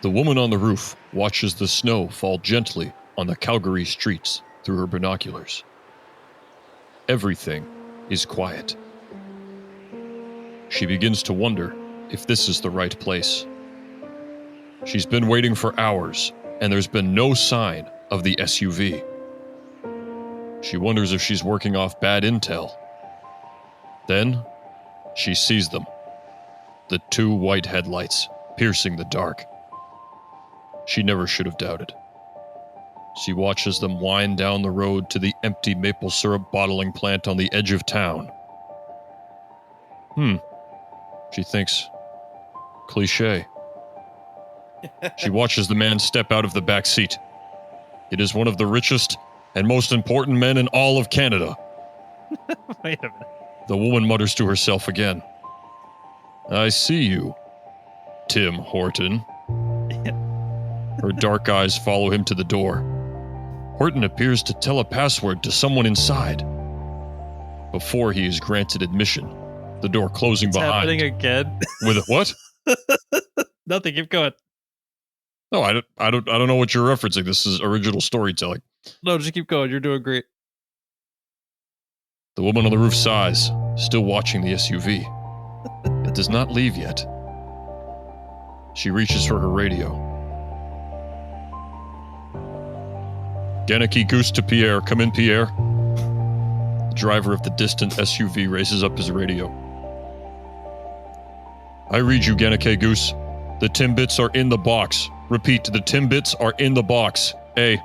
The woman on the roof watches the snow fall gently on the Calgary streets through her binoculars. Everything is quiet. She begins to wonder if this is the right place. She's been waiting for hours, and there's been no sign of the SUV. She wonders if she's working off bad intel. Then, she sees them. The two white headlights piercing the dark. She never should have doubted. She watches them wind down the road to the empty maple syrup bottling plant on the edge of town. She thinks. Cliché. She watches the man step out of the back seat. It is one of the richest and most important men in all of Canada. Wait a minute. The woman mutters to herself again. I see you, Tim Horton. Her dark eyes follow him to the door. Horton appears to tell a password to someone inside. Before he is granted admission, the door closing It's behind. happening again. With a what? Nothing. Keep going. No, I don't know what you're referencing. This is original storytelling. No, just keep going. You're doing great. The woman on the roof sighs, still watching the SUV. It does not leave yet. She reaches for her radio. Geneki Goose to Pierre. Come in, Pierre. The driver of the distant SUV raises up his radio. I read you, Geneki Goose. The Timbits are in the box. Repeat, the Timbits are in the box. A.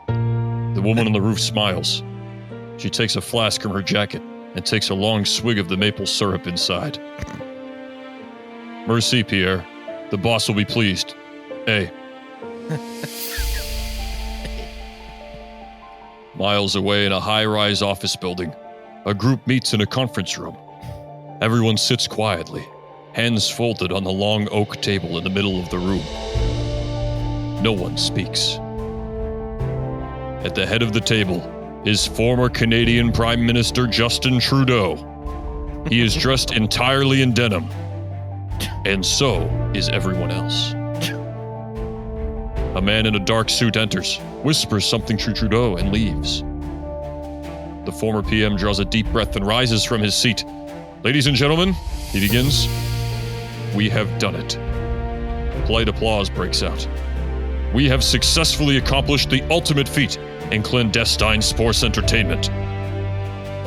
The woman on the roof smiles. She takes a flask from her jacket and takes a long swig of the maple syrup inside. Merci, Pierre. The boss will be pleased. A. Miles away in a high-rise office building, a group meets in a conference room. Everyone sits quietly, hands folded on the long oak table in the middle of the room. No one speaks. At the head of the table is former Canadian Prime Minister Justin Trudeau. He is dressed entirely in denim, and so is everyone else. A man in a dark suit enters, whispers something to Trudeau, and leaves. The former PM draws a deep breath and rises from his seat. Ladies and gentlemen, he begins, we have done it. Polite applause breaks out. We have successfully accomplished the ultimate feat in clandestine sports entertainment.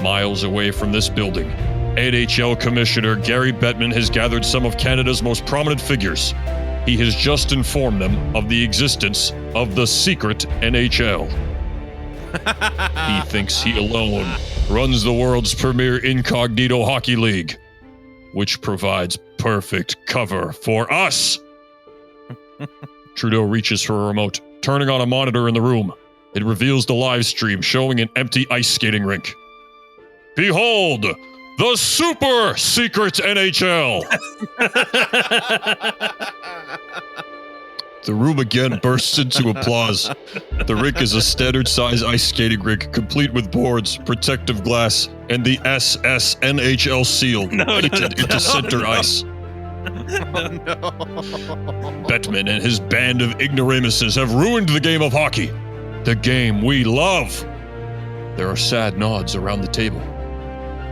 Miles away from this building, NHL Commissioner Gary Bettman has gathered some of Canada's most prominent figures. He has just informed them of the existence of the secret NHL. He thinks he alone runs the world's premier incognito hockey league, which provides perfect cover for us. Trudeau reaches for a remote, turning on a monitor in the room. It reveals the live stream showing an empty ice skating rink. Behold, the Super Secret NHL! The room again bursts into applause. The rink is a standard-size ice skating rink, complete with boards, protective glass, and the SSNHL seal painted into center ice. Bettman and his band of ignoramuses have ruined the game of hockey. The game we love. There are sad nods around the table.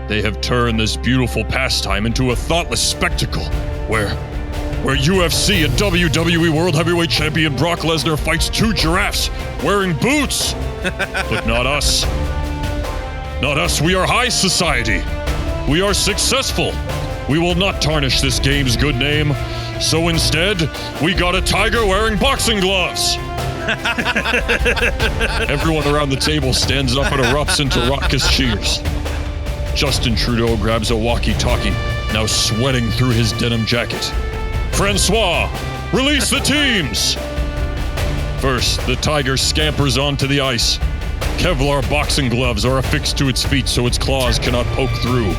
They have turned this beautiful pastime into a thoughtless spectacle where UFC and WWE World Heavyweight Champion Brock Lesnar fights two giraffes wearing boots. But not us. Not us. We are high society. We are successful. We will not tarnish this game's good name. So instead, we got a tiger wearing boxing gloves. Everyone around the table stands up and erupts into raucous cheers. Justin Trudeau grabs a walkie-talkie, now sweating through his denim jacket. Francois, release the teams! First, the tiger scampers onto the ice. Kevlar boxing gloves are affixed to its feet so its claws cannot poke through.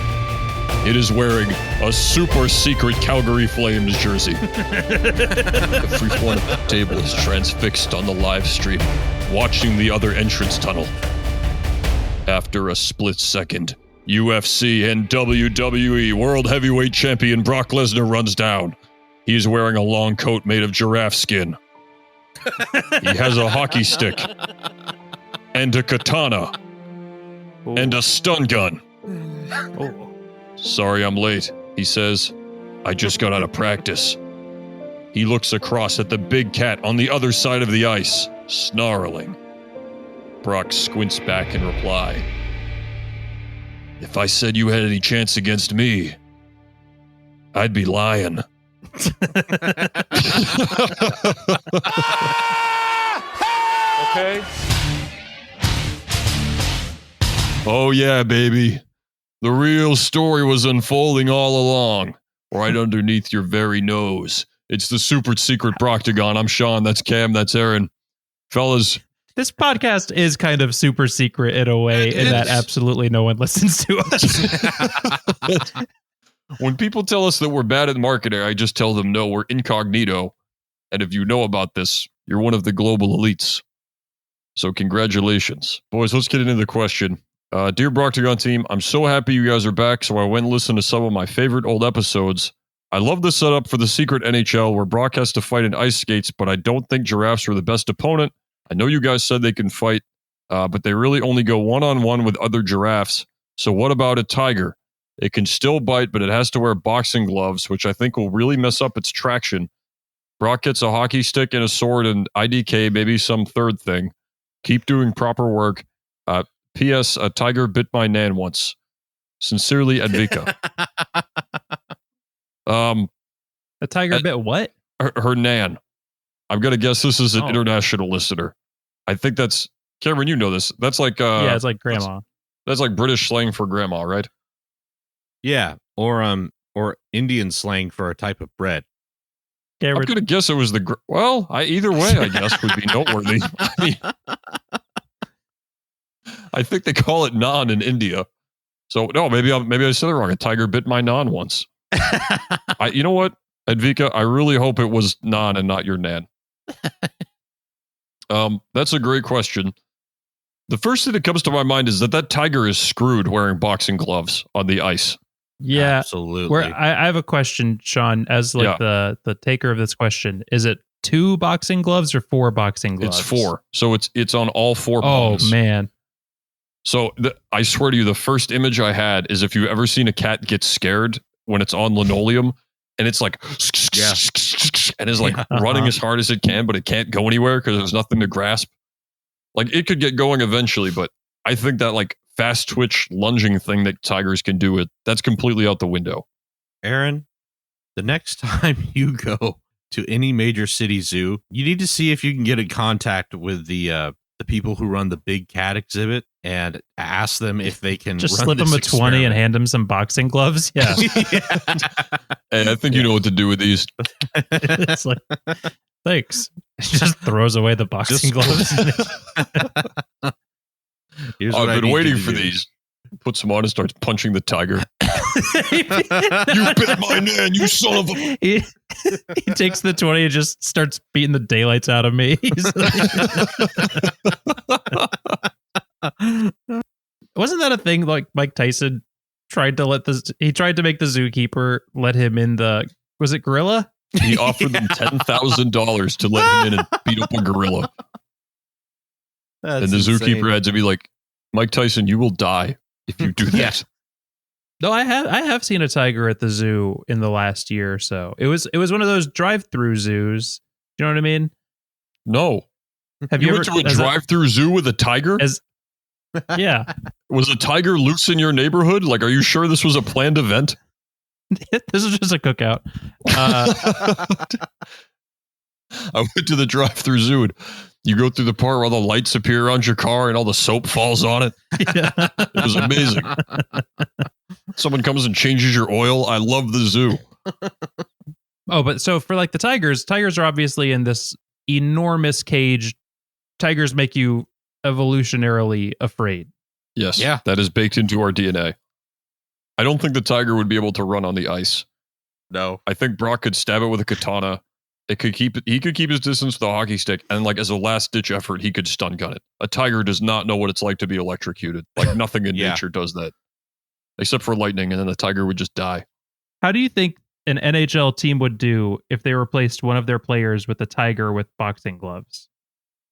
It is wearing a super secret Calgary Flames jersey. Every one of the table is transfixed on the live stream, watching the other entrance tunnel. After a split second, UFC and WWE World Heavyweight Champion Brock Lesnar runs down. He is wearing a long coat made of giraffe skin. He has a hockey stick and a katana and a stun gun. Oh. Sorry I'm late, he says. I just got out of practice. He looks across at the big cat on the other side of the ice, snarling. Brock squints back in reply. If I said you had any chance against me, I'd be lying. Okay. Oh yeah, baby. The real story was unfolding all along, right underneath your very nose. It's the super secret Proctagon. I'm Sean, that's Cam, that's Aaron. Fellas. This podcast is kind of super secret in a way, in that absolutely no one listens to us. When people tell us that we're bad at marketing, I just tell them, no, we're incognito. And if you know about this, you're one of the global elites. So congratulations. Boys, let's get into the question. Dear Proctagon team, I'm so happy you guys are back, so I went and listened to some of my favorite old episodes. I love the setup for the Secret NHL where Brock has to fight in ice skates, but I don't think giraffes are the best opponent. I know you guys said they can fight, but they really only go one-on-one with other giraffes. So what about a tiger? It can still bite, but it has to wear boxing gloves, which I think will really mess up its traction. Brock gets a hockey stick and a sword and IDK, maybe some third thing. Keep doing proper work. P.S. A tiger bit my nan once. Sincerely, Advika. A tiger bit what? Her nan. I'm going to guess this is an international listener. I think that's... Cameron, you know this. That's like... yeah, it's like grandma. That's like British slang for grandma, right? Yeah, or Indian slang for a type of bread. I'm going to guess it was the... either way, I guess, would be noteworthy. I mean... I think they call it naan in India. So, no, maybe I said it wrong. A tiger bit my naan once. You know what, Advika? I really hope it was naan and not your nan. That's a great question. The first thing that comes to my mind is that tiger is screwed wearing boxing gloves on the ice. Yeah, absolutely. I have a question, Sean, as the taker of this question. Is it 2 boxing gloves or 4 boxing gloves? It's 4. So it's on all 4 palms. Oh, man. So I swear to you, the first image I had is if you've ever seen a cat get scared when it's on linoleum and it's like, and is like running as hard as it can, but it can't go anywhere because there's nothing to grasp. Like it could get going eventually, but I think that like fast twitch lunging thing that tigers can do, that's completely out the window. Aaron, the next time you go to any major city zoo, you need to see if you can get in contact with the people who run the big cat exhibit and ask them if they can just slip them a 20 and hand them some boxing gloves. Yeah. And I think you know what to do with these. It's like, thanks. Just throws away the boxing gloves. I've been waiting for these. Puts them on and starts punching the tiger. You bit my nan, you son of a... He takes the 20 and just starts beating the daylights out of me. Wasn't that a thing like Mike Tyson tried to make the zookeeper let him in the... Was it gorilla? He offered them $10,000 to let him in and beat up a gorilla. That's and the insane. Zookeeper had to be like, Mike Tyson, you will die if you do that. No, I have seen a tiger at the zoo in the last year or so. It was one of those drive-through zoos. You know what I mean? No. Have you you went ever, to a drive-through zoo with a tiger? Yeah. Was a tiger loose in your neighborhood? Like, are you sure this was a planned event? This is just a cookout. I went to the drive-through zoo and you go through the part where all the lights appear around your car and all the soap falls on it. Yeah. It was amazing. Someone comes and changes your oil. I love the zoo. Oh, but so for like the tigers are obviously in this enormous cage. Tigers make you evolutionarily afraid. Yes. Yeah. That is baked into our DNA. I don't think the tiger would be able to run on the ice. No. I think Brock could stab it with a katana. He could keep his distance with a hockey stick, and like as a last ditch effort, he could stun gun it. A tiger does not know what it's like to be electrocuted. Like nothing in nature does that, except for lightning, and then the tiger would just die. How do you think an NHL team would do if they replaced one of their players with a tiger with boxing gloves.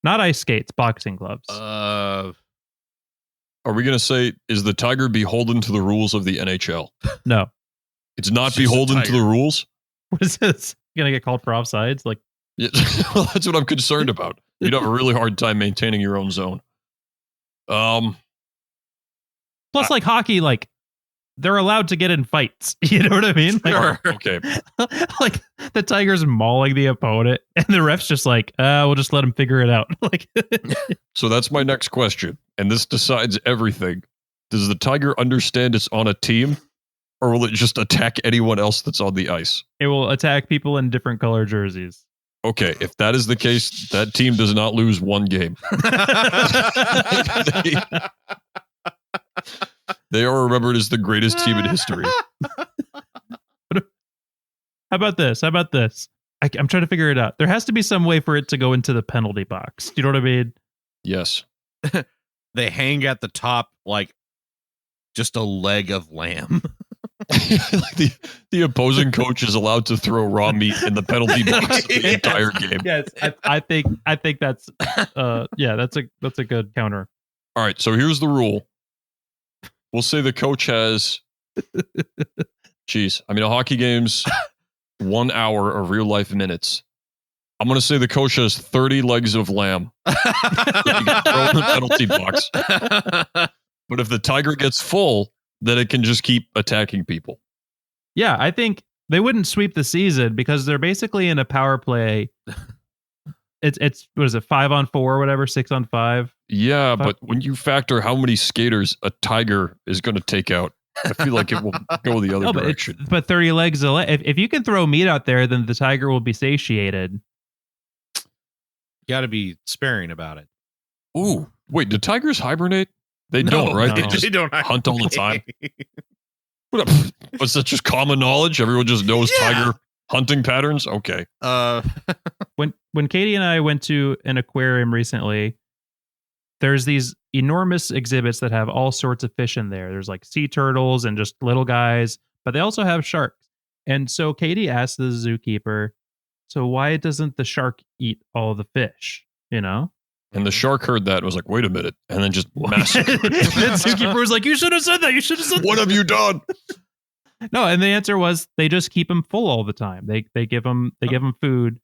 Not ice skates, boxing gloves. Are we going to say, is the tiger beholden to the rules of the NHL? No. It's not beholden to the rules? What is this? Going to get called for offsides? Like, yeah, well, that's what I'm concerned about. You'd have a really hard time maintaining your own zone. Plus, like hockey, like they're allowed to get in fights. You know what I mean? Like, okay. Like the Tigers mauling the opponent, and the ref's just like, we'll just let him figure it out. Like, so that's my next question, and this decides everything. Does the Tiger understand it's on a team, or will it just attack anyone else that's on the ice? It will attack people in different color jerseys. Okay, if that is the case, that team does not lose one game. They are remembered as the greatest team in history. How about this? I'm trying to figure it out. There has to be some way for it to go into the penalty box. Do you know what I mean? Yes. They hang at the top like just a leg of lamb. Like the opposing coach is allowed to throw raw meat in the penalty box the entire game. Yes, I think that's that's a good counter. All right, so here's the rule. We'll say the coach has, a hockey game's 1 hour of real life minutes. I'm going to say the coach has 30 legs of lamb that you can throw in the penalty box. But if the Tiger gets full, then it can just keep attacking people. Yeah, I think they wouldn't sweep the season because they're basically in a power play. It's what is it, 5-on-4 or whatever, 6-on-5? Yeah, but when you factor how many skaters a Tiger is going to take out, I feel like it will go the other direction. But 30 legs, if you can throw meat out there, then the Tiger will be satiated. You got to be sparing about it. Ooh, wait, do tigers hibernate? They don't, right? No. They don't hunt all the time. What's that, just common knowledge? Everyone just knows tiger hunting patterns? Okay. When Katie and I went to an aquarium recently, there's these enormous exhibits that have all sorts of fish in there. There's like sea turtles and just little guys, but they also have sharks. And so Katie asked the zookeeper, so why doesn't the shark eat all the fish? You know? And the shark heard that and was like, wait a minute. And then just massacred. The zookeeper was like, you should have said that. You should have said that. What have you done? No, and the answer was they just keep him full all the time. They give him food.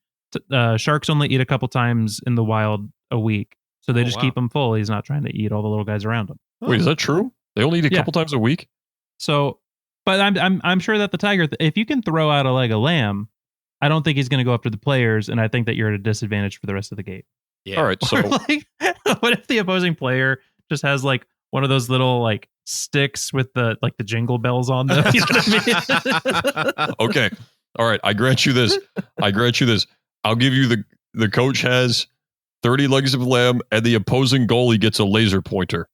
Sharks only eat a couple times in the wild a week, so they just keep him full. He's not trying to eat all the little guys around him. Wait, is that true? They only eat a couple times a week? So, but I'm sure that the tiger, if you can throw out a leg of lamb, I don't think he's going to go after the players, and I think that you're at a disadvantage for the rest of the game. Yeah. All right. So, like, what if the opposing player just has like one of those little like sticks with the jingle bells on them? You know what I mean? Okay. All right. I grant you this. I'll give you the coach has 30 legs of lamb and the opposing goalie gets a laser pointer.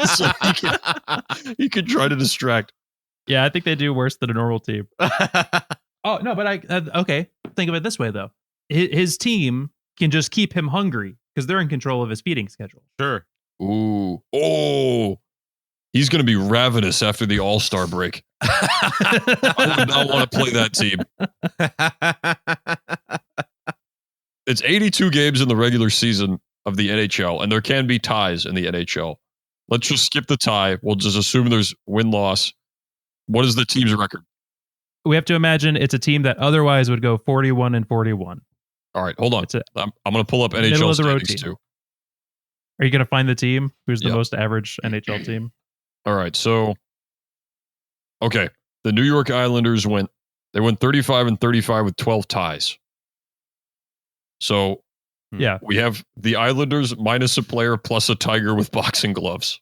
So he can try to distract. Yeah, I think they do worse than a normal team. Oh, no, but okay. Think of it this way, though. His team can just keep him hungry because they're in control of his feeding schedule. Sure. Ooh. Oh. He's going to be ravenous after the All-Star break. I would not want to play that team. It's 82 games in the regular season of the NHL, and there can be ties in the NHL. Let's just skip the tie. We'll just assume there's win-loss. What is the team's record? We have to imagine it's a team that otherwise would go 41-41. All right, hold on. I'm going to pull up NHL standings too. Are you going to find the team who's the most average NHL team? All right, so okay, the New York Islanders went 35-35 with 12 ties. So yeah, we have the Islanders minus a player plus a tiger with boxing gloves.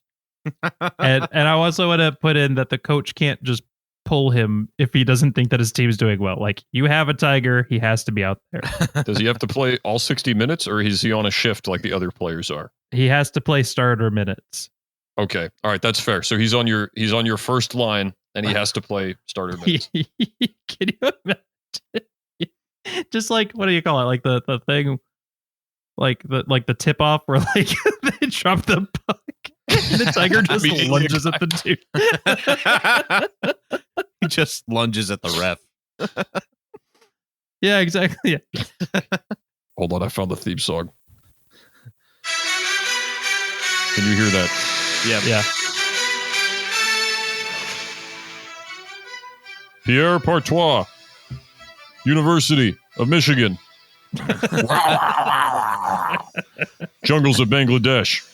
and I also want to put in that the coach can't just pull him if he doesn't think that his team's doing well. Like, you have a tiger, he has to be out there. Does he have to play all 60 minutes or is he on a shift like the other players are? He has to play starter minutes. Okay. All right, that's fair. So he's on your first line and he has to play starter minutes. Can you imagine? Just like, what do you call it? Like the thing, like the tip off where like they drop the puck and the tiger just lunges at the dude. He just lunges at the ref. Yeah, exactly. Yeah. Hold on, I found the theme song. Can you hear that? Yeah. Pierre Partois, University of Michigan. Jungles of Bangladesh.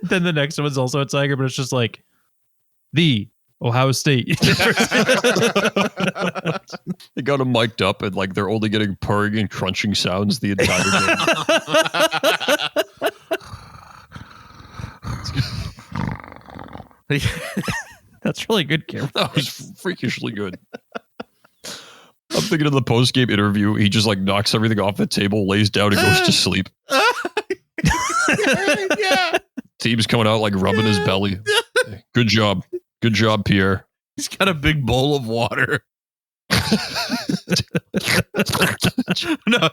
Then the next one's also a tiger, but it's just like the Ohio State. They got them mic'd up and like they're only getting purring and crunching sounds the entire game. That's really good, Cameron. That was freakishly good. I'm thinking of the post-game interview. He just like knocks everything off the table, lays down, and goes to sleep. Yeah. Team's coming out like rubbing his belly. Good job. Good job, Pierre. He's got a big bowl of water. No,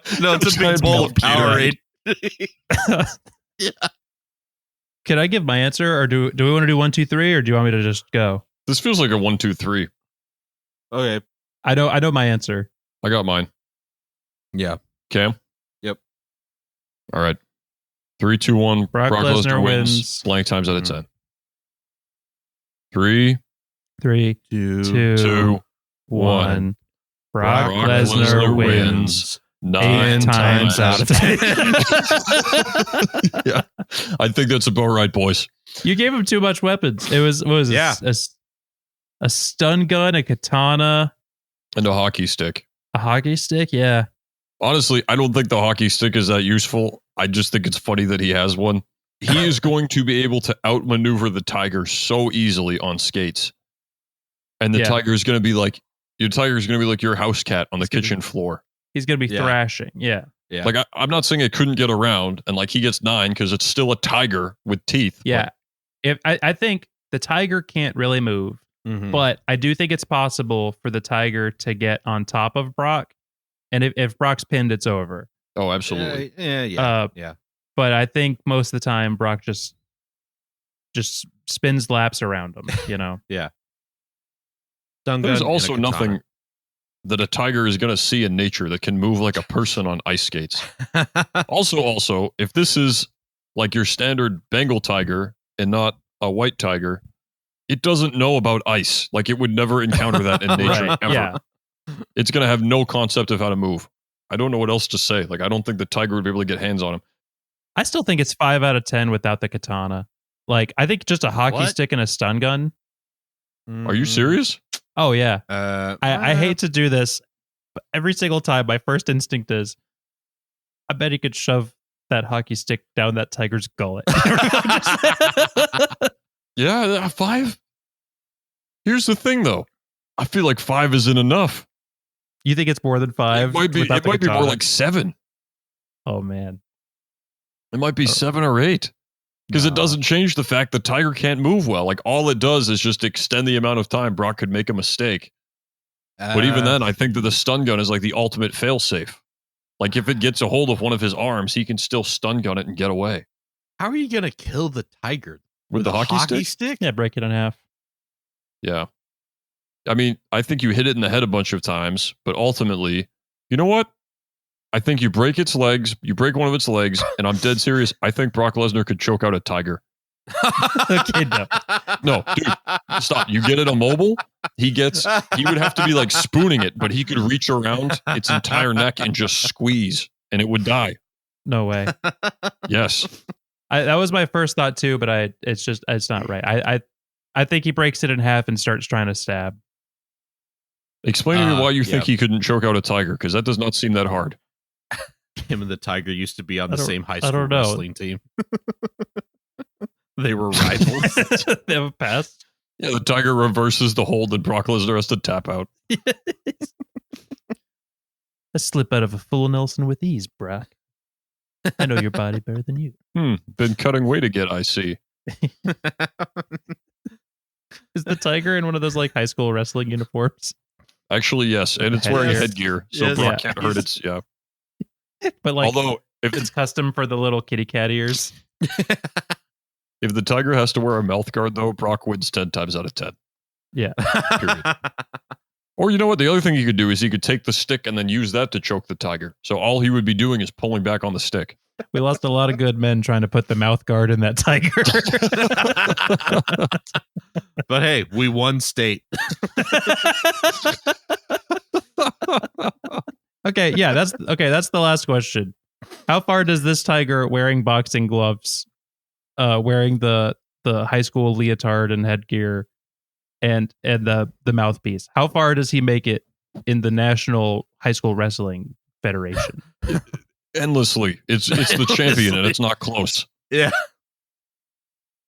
it's a big bowl of Powerade. Yeah. Can I give my answer, or do we want to do 1, 2, 3, or do you want me to just go? This feels like a 1, 2, 3. Okay. I know my answer. I got mine. Yeah. Cam? Yep. All right. 3, 2, 1. Brock Lesnar wins. Blank times out of 10. 3, 3, 2, 1. Brock Lesnar wins 9 times out of 10. Yeah. I think that's about right, boys. You gave him too much weapons. It was a stun gun, a katana, And a hockey stick. a hockey stick. Yeah. Honestly, I don't think the hockey stick is that useful. I just think it's funny that he has one. He is going to be able to outmaneuver the tiger so easily on skates. And the tiger is going to be like, your tiger is going to be like your house cat on the kitchen floor. He's going to be thrashing. Yeah. Yeah. Like, I'm not saying it couldn't get around and like he gets 9 because it's still a tiger with teeth. Yeah. If I think the tiger can't really move, but I do think it's possible for the tiger to get on top of Brock. And if Brock's pinned, it's over. Oh, absolutely. Yeah. But I think most of the time Brock just spins laps around him, you know? Yeah. There's also nothing that a tiger is going to see in nature that can move like a person on ice skates. Also, if this is like your standard Bengal tiger and not a white tiger, it doesn't know about ice. Like it would never encounter that in nature Right, ever. yeah. It's going to have no concept of how to move. I don't know what else to say. Like I don't think the tiger would be able to get hands on him. I still think it's 5 out of 10 without the katana. Like, I think just a hockey stick and a stun gun. Are you serious? Oh, yeah. I Uh, hate to do this, but every single time my first instinct is, I bet he could shove that hockey stick down that tiger's gullet. Yeah, 5. Here's the thing, though. I feel like 5 isn't enough. You think it's more than 5? It might be more like 7. Oh, man. It might be 7 or 8. Because it doesn't change the fact the tiger can't move well. Like all it does is just extend the amount of time Brock could make a mistake. But even then, I think that the stun gun is like the ultimate failsafe. Like if it gets a hold of one of his arms, he can still stun gun it and get away. how are you going to kill the tiger? With the a hockey stick? Yeah, break it in half. Yeah. I mean, I think you hit it in the head a bunch of times, but ultimately, you know what? I think you break its legs, you break one of its legs, and I'm dead serious. I think Brock Lesnar could choke out a tiger. Okay, no. No, dude, stop. You get it immobile, he would have to be like spooning it, but he could reach around its entire neck and just squeeze, and it would die. No way. Yes. That was my first thought too, but it's not right. I think he breaks it in half and starts trying to stab. Explain to me why you think he couldn't choke out a tiger, because that does not seem that hard. Him and the tiger used to be on the same high I school don't know. wrestling team. They were rivals. They have a past. Yeah, the tiger reverses the hold and Brock Lesnar has to tap out. I slip out of a full Nelson with ease, Brock. I know your body better than you. Been cutting weight again, I see. Is the tiger in one of those like high school wrestling uniforms? Actually, yes, and it's wearing headgear, so Yes. Brock can't hurt its. Yeah, But like, although if it's custom for the little kitty cat ears. If the tiger has to wear a mouth guard, though, Brock wins 10 times out of 10. Yeah. Period. Or you know what? The other thing he could do is he could take the stick and then use that to choke the tiger. So all he would be doing is pulling back on the stick. We lost a lot of good men trying to put the mouth guard in that tiger. But hey, we won state. Okay, yeah, that's the last question. How far does this tiger wearing boxing gloves, wearing the high school leotard and headgear and the mouthpiece, how far does he make it in the National High School Wrestling Federation? Endlessly. It's the champion and it's not close. Yeah.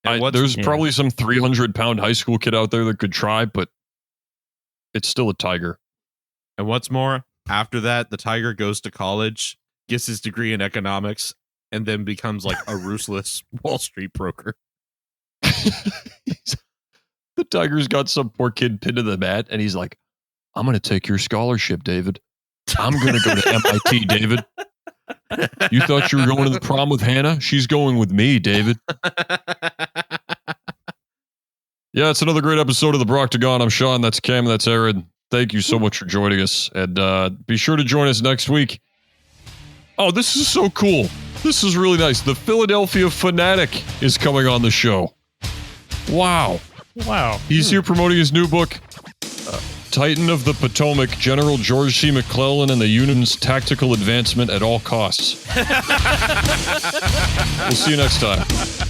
There's probably some 300-pound high school kid out there that could try, but it's still a tiger. And what's more, after that, the tiger goes to college, gets his degree in economics, and then becomes like a ruthless Wall Street broker. The tiger's got some poor kid pinned to the mat, and he's like, I'm going to take your scholarship, David. I'm going to go to MIT, David. You thought you were going to the prom with Hannah? She's going with me, David. Yeah, it's another great episode of The Broctagon. I'm Sean. That's Cam. That's Aaron. Thank you so much for joining us. And be sure to join us next week. Oh, this is so cool. This is really nice. The Philadelphia Fanatic is coming on the show. Wow. He's here promoting his new book, Titan of the Potomac, General George C. McClellan and the Union's Tactical Advancement at All Costs. We'll see you next time.